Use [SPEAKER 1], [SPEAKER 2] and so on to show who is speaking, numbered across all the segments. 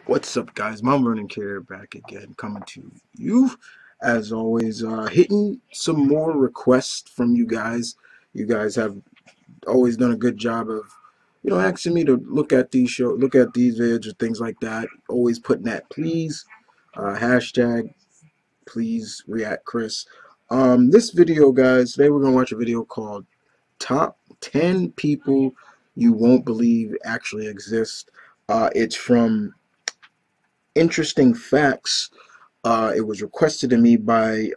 [SPEAKER 1] What's up, guys? My Vernon here back again, coming to you as always, hitting some more requests from you guys. You guys have always done a good job of, asking me to look at look at these vids or things like that. Always putting that please, hashtag please react, Chris. This video, guys, today we're gonna watch a video called "Top 10 People You Won't Believe Actually Exist." It's from Interesting Facts. It was requested to me by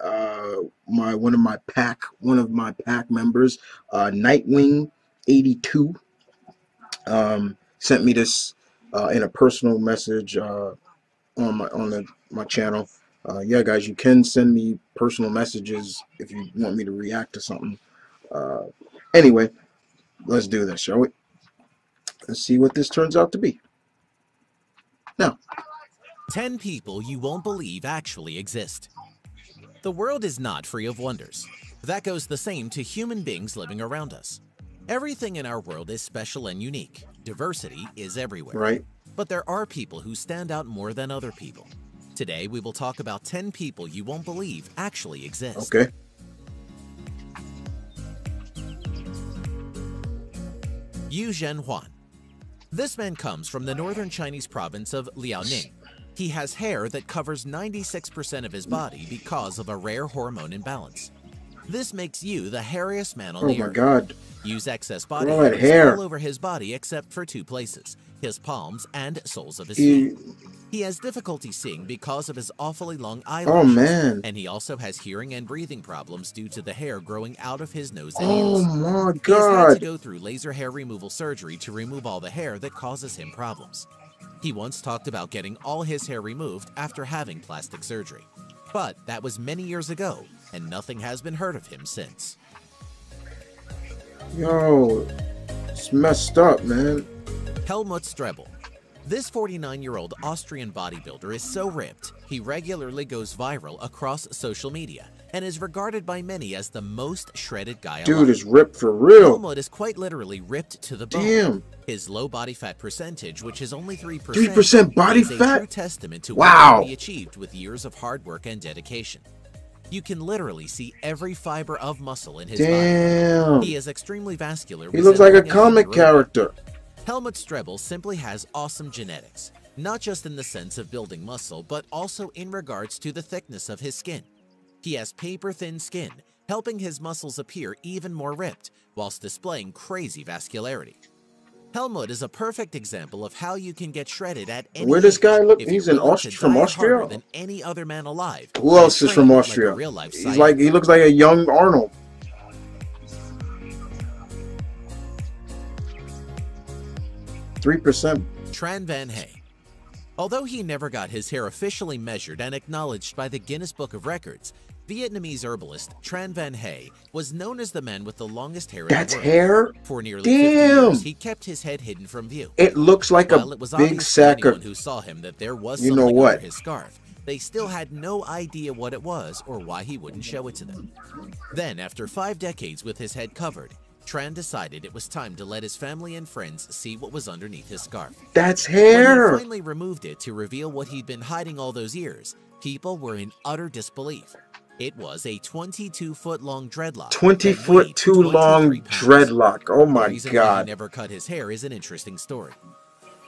[SPEAKER 1] one of my pack members, Nightwing 82. Sent me this in a personal message on my channel. Yeah, guys, you can send me personal messages if you want me to react to something. Uh, anyway, let's do this, shall we? Let's see what this turns out to be. Now,
[SPEAKER 2] 10 people you won't believe actually exist. The world is not free of wonders. That goes the same to human beings living around us. Everything in our world is special and unique. Diversity is everywhere.
[SPEAKER 1] right?
[SPEAKER 2] But there are people who stand out more than other people. Today, we will talk about 10 people you won't believe actually exist.
[SPEAKER 1] Okay.
[SPEAKER 2] Yu Zhenhuan. This man comes from the northern Chinese province of Liaoning. He has hair that covers 96% of his body because of a rare hormone imbalance. This makes Yu the hairiest man on
[SPEAKER 1] Oh
[SPEAKER 2] the
[SPEAKER 1] my
[SPEAKER 2] earth.
[SPEAKER 1] God.
[SPEAKER 2] Yu's excess body
[SPEAKER 1] All that
[SPEAKER 2] hair is
[SPEAKER 1] hair.
[SPEAKER 2] all over his body except for two places, his palms and soles of his feet. He has difficulty seeing because of his awfully long eyelashes.
[SPEAKER 1] Oh man.
[SPEAKER 2] And he also has hearing and breathing problems due to the hair growing out of his nose and
[SPEAKER 1] Oh
[SPEAKER 2] ears.
[SPEAKER 1] my
[SPEAKER 2] He has had to
[SPEAKER 1] God.
[SPEAKER 2] go through laser hair removal surgery to remove all the hair that causes him problems. He once talked about getting all his hair removed after having plastic surgery. But that was many years ago, and nothing has been heard of him since.
[SPEAKER 1] Yo, it's messed up, man.
[SPEAKER 2] Helmut Tremble. This 49-year-old Austrian bodybuilder is so ripped, he regularly goes viral across social media and is regarded by many as the most shredded guy
[SPEAKER 1] Dude
[SPEAKER 2] alive.
[SPEAKER 1] is ripped for real.
[SPEAKER 2] Helmut is quite literally ripped to the bone.
[SPEAKER 1] Damn.
[SPEAKER 2] His low body fat percentage, which is only 3%,
[SPEAKER 1] 3% body
[SPEAKER 2] is a
[SPEAKER 1] fat?
[SPEAKER 2] true testament to
[SPEAKER 1] Wow.
[SPEAKER 2] what can be achieved with years of hard work and dedication. You can literally see every fiber of muscle in his body.
[SPEAKER 1] Damn.
[SPEAKER 2] He is extremely vascular.
[SPEAKER 1] He looks like a
[SPEAKER 2] resembling
[SPEAKER 1] comic
[SPEAKER 2] human
[SPEAKER 1] character.
[SPEAKER 2] Helmut Tremble simply has awesome genetics, not just in the sense of building muscle, but also in regards to the thickness of his skin. He has paper-thin skin, helping his muscles appear even more ripped, whilst displaying crazy vascularity. Helmut is a perfect example of how you can get shredded at any
[SPEAKER 1] Where this
[SPEAKER 2] age
[SPEAKER 1] guy look?
[SPEAKER 2] if
[SPEAKER 1] He's
[SPEAKER 2] you're
[SPEAKER 1] in
[SPEAKER 2] willing to
[SPEAKER 1] from
[SPEAKER 2] diet
[SPEAKER 1] Austria?
[SPEAKER 2] harder than any other man alive.
[SPEAKER 1] Who
[SPEAKER 2] and
[SPEAKER 1] else is
[SPEAKER 2] train
[SPEAKER 1] from
[SPEAKER 2] like a
[SPEAKER 1] Austria?
[SPEAKER 2] real-life
[SPEAKER 1] He
[SPEAKER 2] Saiyan.
[SPEAKER 1] looks like a young Arnold. %3%.
[SPEAKER 2] Tran Van Hay. Although he never got his hair officially measured and acknowledged by the Guinness Book of Records, Vietnamese herbalist Tran Van Hay was known as the man with the longest hair in
[SPEAKER 1] That's
[SPEAKER 2] the world.
[SPEAKER 1] hair?
[SPEAKER 2] For nearly 50
[SPEAKER 1] Damn.
[SPEAKER 2] years, he kept his head hidden from view.
[SPEAKER 1] It looks like
[SPEAKER 2] While
[SPEAKER 1] a
[SPEAKER 2] it was
[SPEAKER 1] big
[SPEAKER 2] obvious to
[SPEAKER 1] sack
[SPEAKER 2] anyone
[SPEAKER 1] of,
[SPEAKER 2] who saw him that there was
[SPEAKER 1] you know
[SPEAKER 2] something
[SPEAKER 1] what?
[SPEAKER 2] under his scarf, they still had no idea what it was or why he wouldn't show it to them. Then, after 5 decades with his head covered, Tran decided it was time to let his family and friends see what was underneath his scarf.
[SPEAKER 1] That's
[SPEAKER 2] When he
[SPEAKER 1] hair.
[SPEAKER 2] finally removed it to reveal what he'd been hiding all those years, people were in utter disbelief. It was a 22-foot-long dreadlock.
[SPEAKER 1] 20
[SPEAKER 2] that
[SPEAKER 1] foot
[SPEAKER 2] weighed
[SPEAKER 1] too long
[SPEAKER 2] 23 pounds.
[SPEAKER 1] dreadlock. Oh
[SPEAKER 2] The
[SPEAKER 1] my
[SPEAKER 2] reason why he
[SPEAKER 1] God.
[SPEAKER 2] never cut his hair is an interesting story.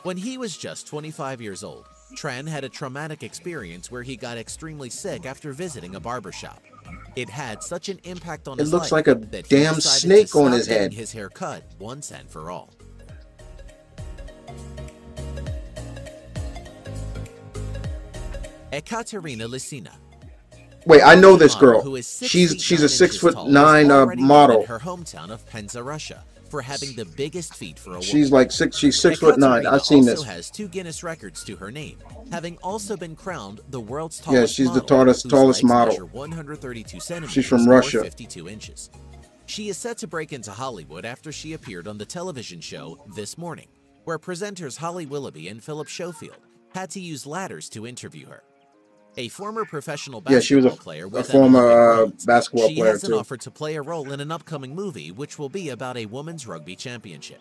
[SPEAKER 2] When he was just 25 years old, Tran had a traumatic experience where he got extremely sick after visiting a barbershop. It had such an impact on
[SPEAKER 1] It
[SPEAKER 2] his
[SPEAKER 1] looks
[SPEAKER 2] life
[SPEAKER 1] like a
[SPEAKER 2] that he
[SPEAKER 1] damn
[SPEAKER 2] decided
[SPEAKER 1] snake
[SPEAKER 2] to
[SPEAKER 1] on
[SPEAKER 2] stop
[SPEAKER 1] his
[SPEAKER 2] getting
[SPEAKER 1] head.
[SPEAKER 2] his hair cut once and for all. Ekaterina Litchyna.
[SPEAKER 1] Wait, I know this
[SPEAKER 2] Model
[SPEAKER 1] girl.
[SPEAKER 2] who is 6
[SPEAKER 1] She's
[SPEAKER 2] feet
[SPEAKER 1] a
[SPEAKER 2] 9 inches
[SPEAKER 1] 6'9"
[SPEAKER 2] tall, was already known
[SPEAKER 1] model.
[SPEAKER 2] in her hometown of Penza, Russia, for having the biggest feet for a woman.
[SPEAKER 1] She's like she's 6'9".
[SPEAKER 2] Ekaterina
[SPEAKER 1] I've seen
[SPEAKER 2] also
[SPEAKER 1] this.
[SPEAKER 2] has 2 Guinness records to her name, having also been crowned the world's
[SPEAKER 1] Yeah,
[SPEAKER 2] tallest
[SPEAKER 1] she's the
[SPEAKER 2] model,
[SPEAKER 1] tallest
[SPEAKER 2] whose
[SPEAKER 1] tallest
[SPEAKER 2] legs
[SPEAKER 1] model.
[SPEAKER 2] measure 132 centimeters
[SPEAKER 1] She's from
[SPEAKER 2] or
[SPEAKER 1] Russia.
[SPEAKER 2] 52 inches. She is set to break into Hollywood after she appeared on the television show This Morning, where presenters Holly Willoughby and Philip Schofield had to use ladders to interview her. A former professional
[SPEAKER 1] Yeah, she was
[SPEAKER 2] basketball player with an
[SPEAKER 1] former
[SPEAKER 2] Olympic bronze,
[SPEAKER 1] basketball player
[SPEAKER 2] she has been
[SPEAKER 1] too.
[SPEAKER 2] offered to play a role in an upcoming movie which will be about a women's rugby championship.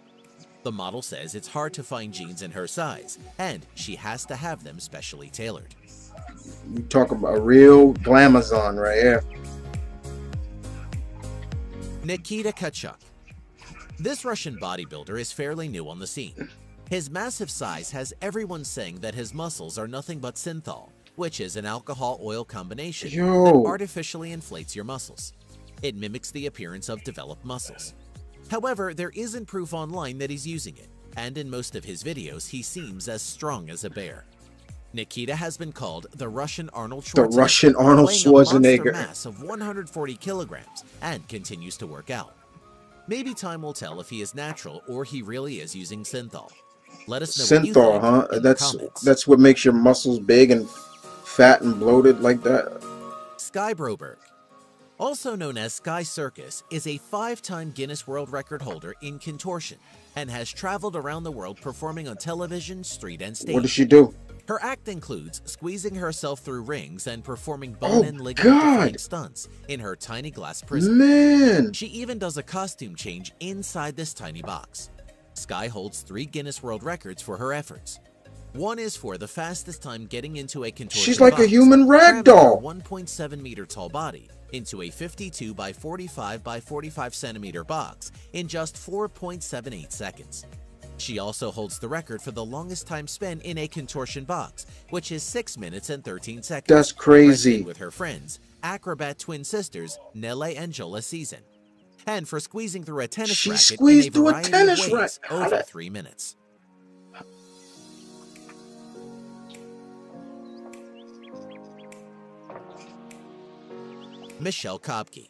[SPEAKER 2] The model says it's hard to find jeans in her size, and she has to have them specially tailored.
[SPEAKER 1] You talk about a real glamazon right here.
[SPEAKER 2] Nikita Cutshot. This Russian bodybuilder is fairly new on the scene. His massive size has everyone saying that his muscles are nothing but synthol, which is an alcohol-oil combination that artificially inflates your muscles. It mimics the appearance of developed muscles. However, there isn't proof online that he's using it, and in most of his videos, he seems as strong as a bear. Nikita has been called the Russian Arnold Schwarzenegger,
[SPEAKER 1] the Russian Arnold Schwarzenegger,
[SPEAKER 2] a mass of 140 kilograms, and continues to work out. Maybe time will tell if he is natural or he really is using synthol. Let us know what you think in the comments.
[SPEAKER 1] That's what makes your muscles big and fat and bloated like that.
[SPEAKER 2] Sky Burke, also known as Sky Circus, is a 5-time Guinness World Record holder in contortion and has traveled around the world performing on television, street, and stage.
[SPEAKER 1] What does she do?
[SPEAKER 2] Her act includes squeezing herself through rings and performing bone and ligament-defying stunts in her tiny glass prison.
[SPEAKER 1] Man!
[SPEAKER 2] She even does a costume change inside this tiny box. Sky holds 3 Guinness World Records for her efforts. One is for the fastest time getting into a contortion
[SPEAKER 1] She's like
[SPEAKER 2] box,
[SPEAKER 1] a human rag doll.
[SPEAKER 2] 1.7 meter tall body into a 52 by 45 by 45 centimeter box in just 4.78 seconds. She also holds the record for the longest time spent in a contortion box, which is 6 minutes and 13 seconds.
[SPEAKER 1] That's crazy.
[SPEAKER 2] With her friends, acrobat twin sisters Nele and Jola Season. And for squeezing through a tennis racket in a variety of ways over 3 minutes. Michelle Kopke.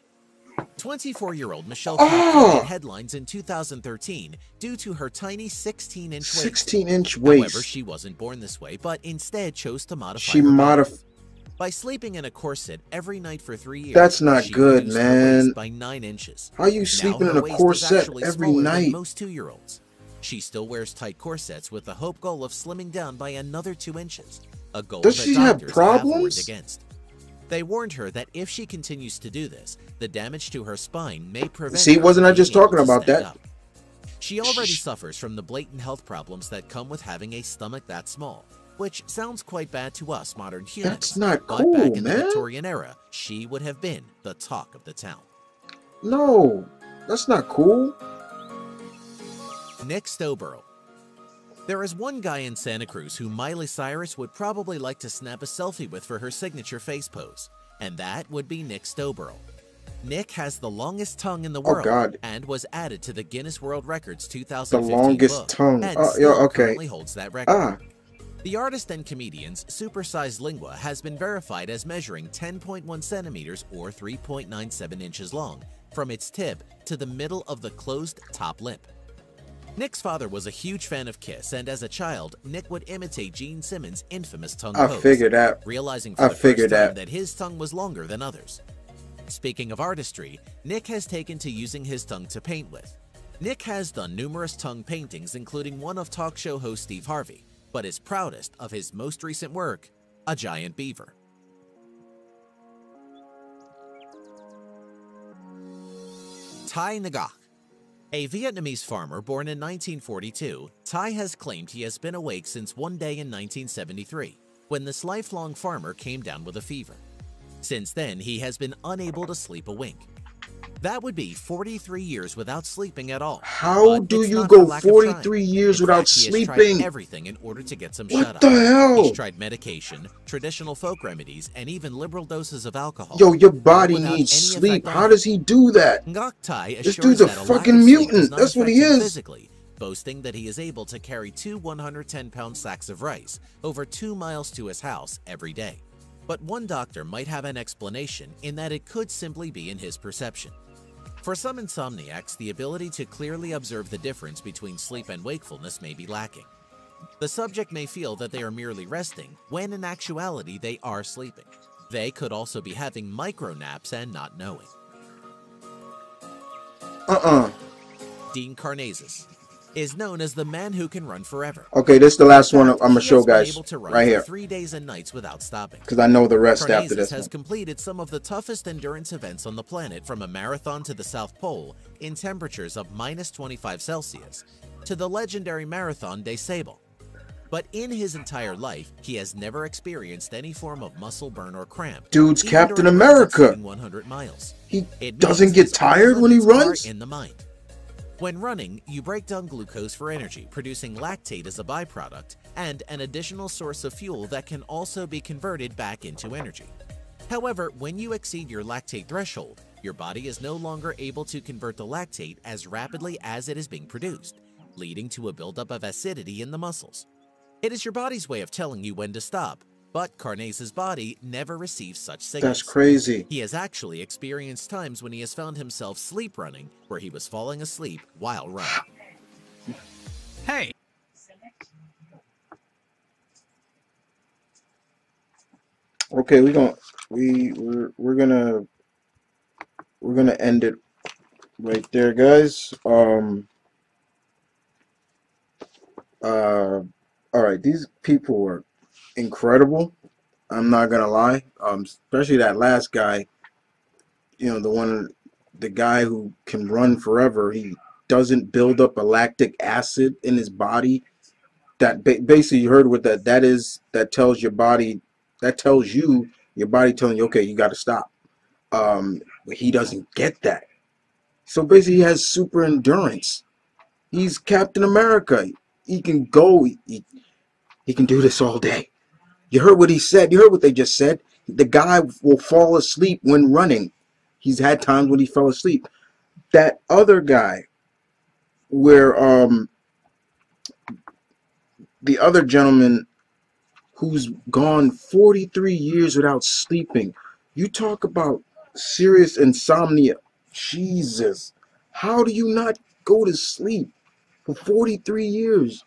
[SPEAKER 2] 24-year-old Michelle Kopke made headlines in 2013 due to her tiny 16-inch waist.
[SPEAKER 1] 16-inch waist.
[SPEAKER 2] However, she wasn't born this way, but instead chose to modify
[SPEAKER 1] she
[SPEAKER 2] her body.
[SPEAKER 1] modified.
[SPEAKER 2] By sleeping in a corset every night for 3 years.
[SPEAKER 1] That's not good,
[SPEAKER 2] her
[SPEAKER 1] man.
[SPEAKER 2] waist by 9 inches.
[SPEAKER 1] How are you sleeping in a corset every night?
[SPEAKER 2] Most 2-year-olds. She still wears tight corsets with the hope goal of slimming down by another 2 inches. A goal
[SPEAKER 1] Does
[SPEAKER 2] that
[SPEAKER 1] she have
[SPEAKER 2] doctors
[SPEAKER 1] problems?
[SPEAKER 2] warned against. They warned her that if she continues to do this, the damage to her spine may prevent
[SPEAKER 1] See,
[SPEAKER 2] her
[SPEAKER 1] wasn't
[SPEAKER 2] from
[SPEAKER 1] I just
[SPEAKER 2] being able
[SPEAKER 1] talking
[SPEAKER 2] to
[SPEAKER 1] about
[SPEAKER 2] stand
[SPEAKER 1] that?
[SPEAKER 2] up. She already suffers from the blatant health problems that come with having a stomach that small, which sounds quite bad to us modern humans.
[SPEAKER 1] That's not
[SPEAKER 2] but
[SPEAKER 1] cool,
[SPEAKER 2] back in
[SPEAKER 1] man.
[SPEAKER 2] the Victorian era, she would have been the talk of the town.
[SPEAKER 1] No, that's not cool.
[SPEAKER 2] Nick Stowborough. There is one guy in Santa Cruz who Miley Cyrus would probably like to snap a selfie with for her signature face pose, and that would be Nick Stowborough. Nick has the longest tongue in the world and was added to the Guinness World Records 2015
[SPEAKER 1] The longest
[SPEAKER 2] book
[SPEAKER 1] tongue.
[SPEAKER 2] and currently holds that record. The artist and comedian's supersized lingua has been verified as measuring 10.1 centimeters or 3.97 inches long from its tip to the middle of the closed top lip. Nick's father was a huge fan of Kiss, and as a child, Nick would imitate Gene Simmons' infamous tongue pose,
[SPEAKER 1] figured that.
[SPEAKER 2] realizing for the first time that his tongue was longer than others. Speaking of artistry, Nick has taken to using his tongue to paint with. Nick has done numerous tongue paintings, including one of talk show host Steve Harvey, but is proudest of his most recent work, a giant beaver. Thai Ngọc. A Vietnamese farmer born in 1942, Thai has claimed he has been awake since one day in 1973, when this lifelong farmer came down with a fever. Since then, he has been unable to sleep a wink. That would be 43 years without sleeping at all.
[SPEAKER 1] How do you go 43 years without sleeping?
[SPEAKER 2] He has tried everything in order to get some shut-eye.
[SPEAKER 1] What the hell?
[SPEAKER 2] He's tried medication, traditional folk remedies, and even liberal doses of alcohol.
[SPEAKER 1] Yo, your body needs sleep. How does he do that?
[SPEAKER 2] Ngọc Thai
[SPEAKER 1] This dude's a fucking mutant. That's what he is.
[SPEAKER 2] Physically, boasting that he is able to carry 2 110-pound sacks of rice over 2 miles to his house every day. But one doctor might have an explanation in that it could simply be in his perception. For some insomniacs, the ability to clearly observe the difference between sleep and wakefulness may be lacking. The subject may feel that they are merely resting, when in actuality they are sleeping. They could also be having micro naps and not knowing. Dean Karnazes is known as the man who can run forever.
[SPEAKER 1] Okay, this is the last one I'm gonna show, guys, right here.
[SPEAKER 2] 3 days and nights without stopping.
[SPEAKER 1] Because I know the rest
[SPEAKER 2] Karnazes
[SPEAKER 1] after this
[SPEAKER 2] has
[SPEAKER 1] one.
[SPEAKER 2] completed some of the toughest endurance events on the planet, from a marathon to the South Pole in temperatures of -25 Celsius, to the legendary Marathon des Sables. But in his entire life, he has never experienced any form of muscle burn or cramp,
[SPEAKER 1] Dude's
[SPEAKER 2] even
[SPEAKER 1] Captain
[SPEAKER 2] during runs
[SPEAKER 1] America.
[SPEAKER 2] exceeding 100 miles.
[SPEAKER 1] He
[SPEAKER 2] It
[SPEAKER 1] doesn't
[SPEAKER 2] means
[SPEAKER 1] get
[SPEAKER 2] his only
[SPEAKER 1] tired when he
[SPEAKER 2] limits are
[SPEAKER 1] runs?
[SPEAKER 2] in the mind. When running, you break down glucose for energy, producing lactate as a byproduct and an additional source of fuel that can also be converted back into energy. However, when you exceed your lactate threshold, your body is no longer able to convert the lactate as rapidly as it is being produced, leading to a buildup of acidity in the muscles. It is your body's way of telling you when to stop, but Karnazes' body never receives such signals.
[SPEAKER 1] That's crazy.
[SPEAKER 2] He has actually experienced times when he has found himself sleep running, where he was falling asleep while running.
[SPEAKER 3] Hey!
[SPEAKER 1] Okay, we're gonna end it right there, guys. All right, these people were incredible. I'm not gonna lie. Especially that last guy. You know, the guy who can run forever. He doesn't build up a lactic acid in his body. That basically, you heard what that is. That tells your body. That tells you your body telling you, okay, you got to stop. But he doesn't get that. So basically, he has super endurance. He's Captain America. He can go. He can do this all day. You heard what he said. You heard what they just said. The guy will fall asleep when running. He's had times when he fell asleep. That other guy, where the other gentleman who's gone 43 years without sleeping. You talk about serious insomnia. Jesus. How do you not go to sleep for 43 years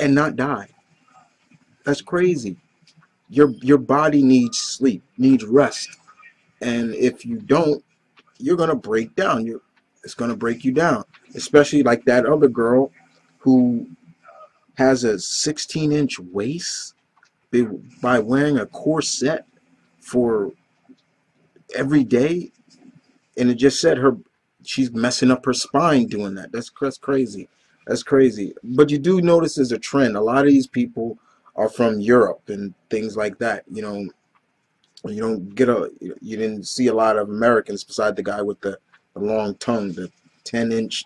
[SPEAKER 1] and not die? That's crazy. Your body needs sleep, needs rest. And if you don't, you're gonna break down. It's gonna break you down. Especially like that other girl who has a 16-inch waist by wearing a corset for every day, and it just said she's messing up her spine doing that. That's crazy. That's crazy. But you do notice there's a trend. A lot of these people are from Europe and things like that. You know, you didn't see a lot of Americans beside the guy with the long tongue, the 10-inch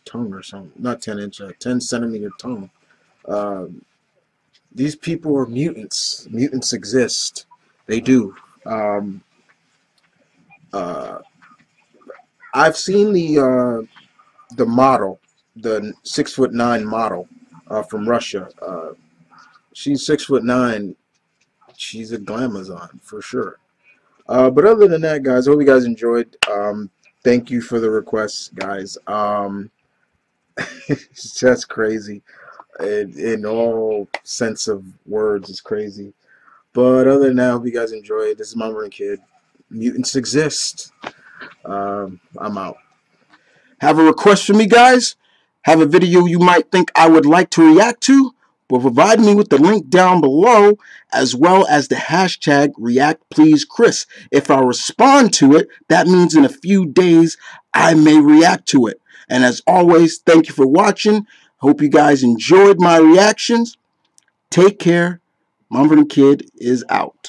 [SPEAKER 1] tongue or something. Not 10-inch, 10-centimeter tongue. Uh, these people are mutants. Mutants exist. They do. Uh, I've seen the model, the 6'9" model from Russia. She's 6'9". She's a glamazon for sure. But other than that, guys, I hope you guys enjoyed. Thank you for the requests, guys. It's just crazy. In all sense of words, it's crazy. But other than that, I hope you guys enjoyed. This is my Vernon Kid. Mutants exist. I'm out. Have a request for me, guys? Have a video you might think I would like to react to? Well, provide me with the link down below, as well as the hashtag ReactPleaseChris. If I respond to it, that means in a few days I may react to it. And as always, thank you for watching. Hope you guys enjoyed my reactions. Take care. My Vernon Kid is out.